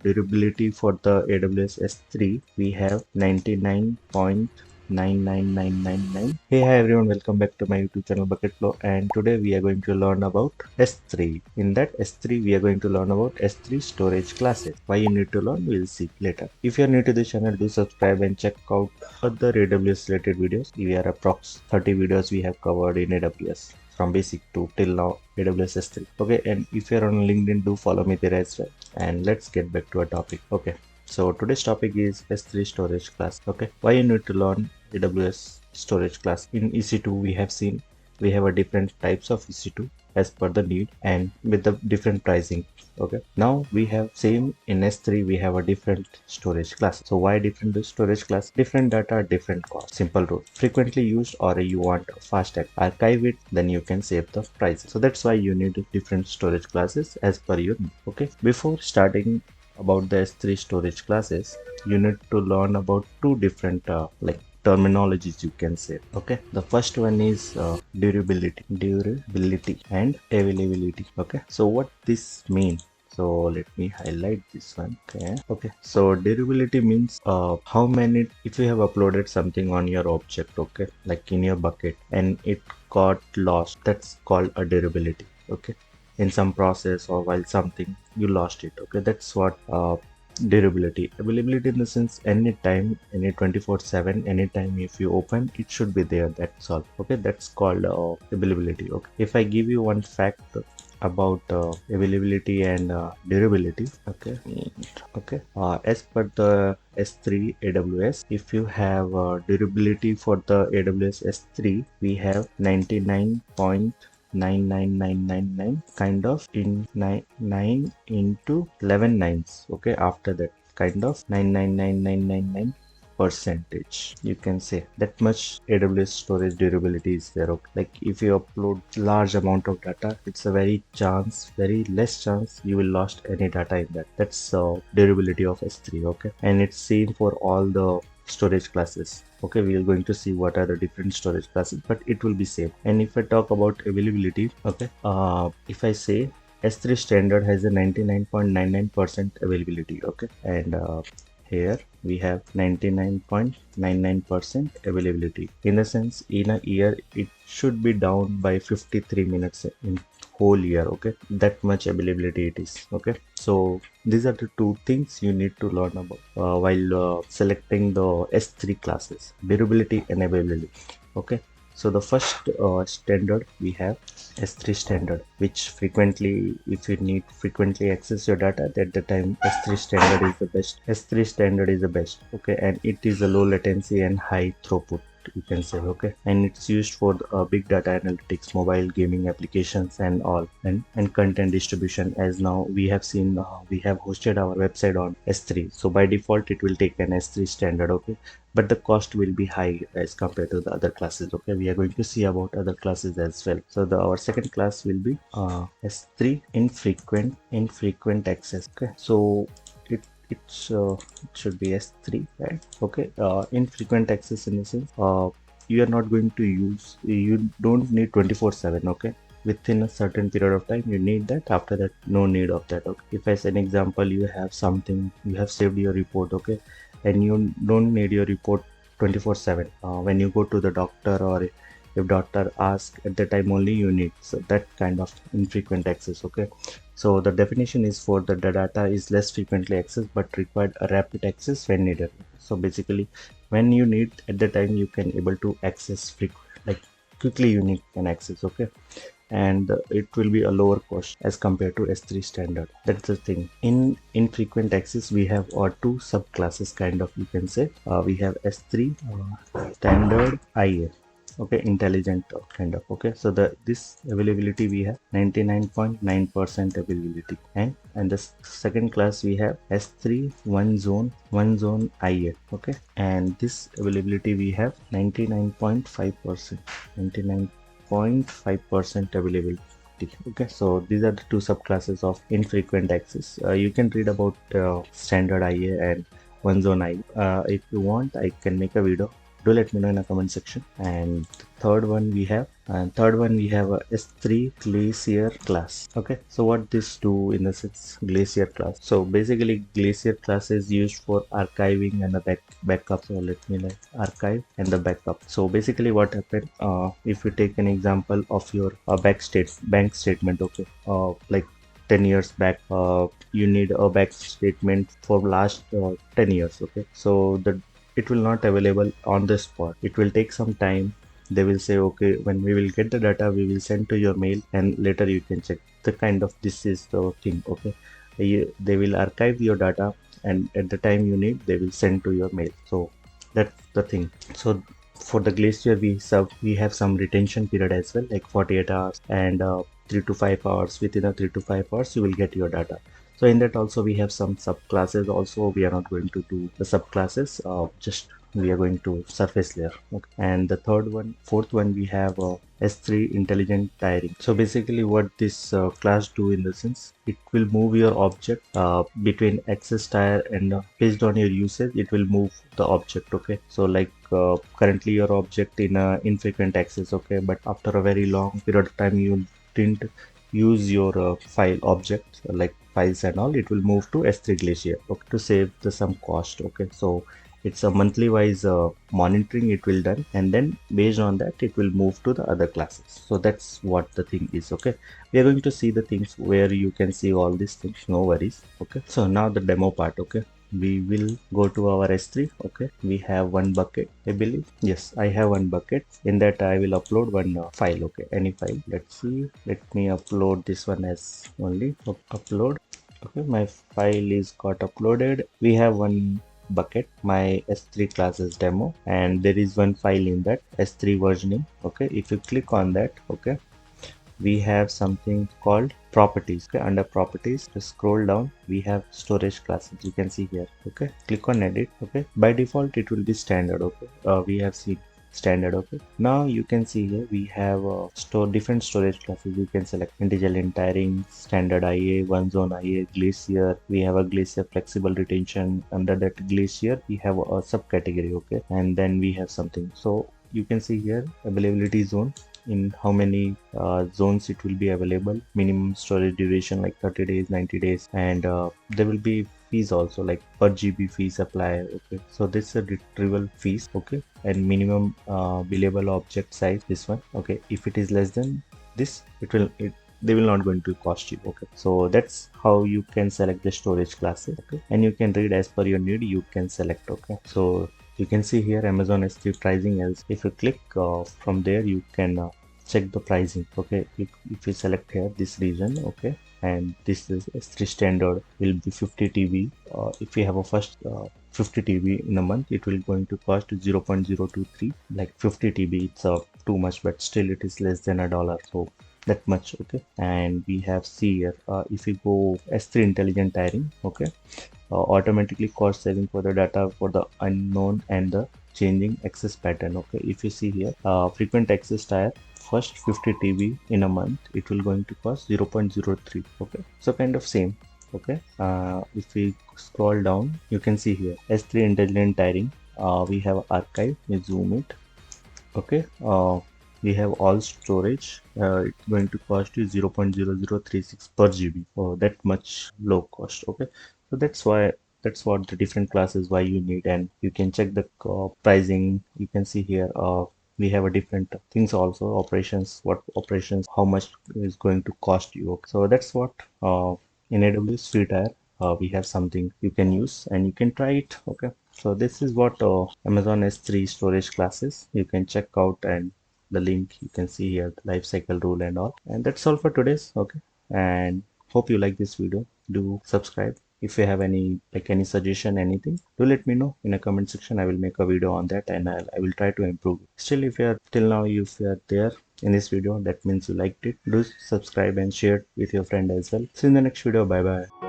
durability for the AWS S3, we have 99.99999. Hey, hi everyone, welcome back to my YouTube channel Bucket Flow, and today we are going to learn about S3. In that S3, we are going to learn about S3 storage classes. Why you need to learn, we'll see later. If you are new to the channel, do subscribe and check out other AWS related videos. We are approx 30 videos we have covered in AWS from basic to till now AWS S3. Okay, and if you're on LinkedIn, do follow me there as well. And let's get back to our topic. Okay, so today's topic is S3 storage class. Okay, why you need to learn AWS storage class. In EC2 we have seen we have a different types of EC2 as per the need and with the different pricing. Okay, now we have same in S3 we have a different storage class. So why different storage class? Different data, different cost. Simple rule: frequently used or you want fast archive it, then you can save the price. So that's why you need different storage classes as per your need. Okay, before starting about the S3 storage classes, you need to learn about two different terminologies, you can say. Okay, the first one is durability and availability. Okay, so what this means, so let me highlight this one. Okay, so durability means how many, if you have uploaded something on your object, okay, like in your bucket, and it got lost, that's called a durability. Okay, in some process or while something you lost it. Okay, that's what durability. Availability in the sense anytime, any 24/7, anytime if you open it should be there, that's all. Okay, that's called availability. Okay, if I give you one fact about availability and durability. Okay, as per the S3 AWS, if you have durability for the AWS S3, we have 99.99999 kind of in 9 into 11 nines. Okay, after that kind of 99999 percentage, you can say that much AWS storage durability is there. Okay, like if you upload large amount of data, it's a very less chance you will lost any data in that. That's durability of S3. Okay, and it's same for all the storage classes. Okay, we are going to see what are the different storage classes, but it will be same. And if I talk about availability, okay, if I say S3 standard has a 99.99% availability. Okay, and here we have 99.99% availability. In the sense, in a year it should be down by 53 minutes in whole year. Okay, that much availability it is. Okay, so these are the two things you need to learn about while selecting the S3 classes: durability and availability. Okay, so the first standard we have S3 standard, which frequently, if you need frequently access your data, at the time S3 standard is the best. S3 standard is the best. Okay, and it is a low latency and high throughput, you can say. Okay, and it's used for big data analytics, mobile gaming applications and all, and content distribution. As now we have seen, we have hosted our website on S3, so by default it will take an S3 standard. Okay, but the cost will be high as compared to the other classes. Okay, we are going to see about other classes as well. So our second class will be S3 infrequent access. Okay, so it should be S3, right? Okay, infrequent access in the sense you are not going to use, you don't need 24/7. Okay, within a certain period of time you need that, after that no need of that. Okay, if I say an example, you have something, you have saved your report. Okay, and you don't need your report 24/7. When you go to the doctor, or if doctor asks, at the time only you need. So that kind of infrequent access. Okay, so the definition is for the data is less frequently accessed but required a rapid access when needed. So basically when you need, at the time you can able to access quickly you need can access. Okay, and it will be a lower cost as compared to S3 standard. That's the thing. In infrequent access we have two subclasses kind of, you can say. We have S3 standard IA. Okay, intelligent kind of. Okay, so this availability we have 99.9% availability, and the second class we have S3 one zone IA. Okay, and this availability we have 99.5%, 99.5% availability. Okay, so these are the two subclasses of infrequent access. You can read about standard IA and one zone IA. If you want, I can make a video Do let me know in the comment section. And third one we have a S3 Glacier class. Okay, so what this do in the sense Glacier class. So basically Glacier class is used for archiving and the backup. So let me like archive and the backup. So basically what happened, if you take an example of your bank statement, okay, like 10 years back, you need a back statement for last 10 years. Okay, so the it will not available on the spot. It will take some time. They will say, okay, when we will get the data, we will send to your mail, and later you can check. The kind of this is the thing. Okay, they will archive your data, and at the time you need, they will send to your mail. So that's the thing. So for the Glacier, we have some retention period as well, like 48 hours and 3 to 5 hours. Within a 3 to 5 hours, you will get your data. So in that also we have some subclasses. Also, we are not going to do the subclasses. Just we are going to surface layer. Okay. And the fourth one, we have S3 intelligent tiering. So basically, what this class do in the sense, it will move your object between access tier, and based on your usage, it will move the object. Okay. So like currently your object in infrequent access. Okay, but after a very long period of time, you didn't use your file object like files and all, it will move to S3 Glacier, okay, to save some cost. Okay, so it's a monthly wise monitoring it will done, and then based on that it will move to the other classes. So that's what the thing is. Okay, we are going to see the things where you can see all these things, no worries. Okay, so now the demo part. Okay, we will go to our S3. Okay, we have one bucket, I believe. Yes, I have one bucket. In that I will upload one file. Okay, any file. Let's see, let me upload this one as only upload. Okay, my file is got uploaded. We have one bucket, my S3 classes demo, and there is one file in that S3 versioning. Okay, if you click on that, okay, we have something called properties. Okay, under properties, just scroll down, we have storage classes, you can see here. Okay, click on edit. Okay, by default it will be standard. Okay, we have seen standard. Okay, now you can see here we have different storage classes. You can select intelligent tiering, standard IA, one zone IA, Glacier. We have a Glacier flexible retention. Under that Glacier we have a subcategory. Okay, and then we have something. So you can see here availability zone, in how many zones it will be available, minimum storage duration like 30 days, 90 days, and there will be fees also, like per GB fees apply. Okay, so this is a retrieval fees. Okay, and minimum billable object size, this one. Okay, if it is less than this, they will not going to cost you. Okay, so that's how you can select the storage classes. Okay, and you can read as per your need, you can select. Okay, so you can see here Amazon S3 pricing. Else if you click from there, you can check the pricing. Okay, if you select here this region, okay, and this is S3 standard will be 50 TB. If you have a first 50 TB in a month, it will going to cost 0.023. Like 50 TB, it's too much, but still it is less than $1. So that much. Okay, and we have see here if you go S3 intelligent tiering, okay, automatically cost saving for the data for the unknown and the changing access pattern. Okay, if you see here frequent access tier, first 50 TB in a month, it will going to cost 0.03. Okay, so kind of same. Okay, if we scroll down, you can see here S3 intelligent tiering, we have archive. We zoom it. Okay, we have all storage. It's going to cost you 0.0036 per GB. Oh, that much low cost. Okay, so that's what the different classes why you need, and you can check the pricing. You can see here we have a different things also, operations, what operations, how much is going to cost you. Okay, so that's what in AWS free tier we have something you can use and you can try it. Okay, so this is what Amazon S3 storage classes you can check out, and the link you can see here, the life cycle rule and all. And that's all for today's. Okay, and hope you like this video. Do subscribe. If you have any suggestion, anything, do let me know in a comment section. I will make a video on that, and I will try to improve it. Still, if you are till now, if you are there in this video, that means you liked it. Do subscribe and share it with your friend as well. See you in the next video. Bye bye.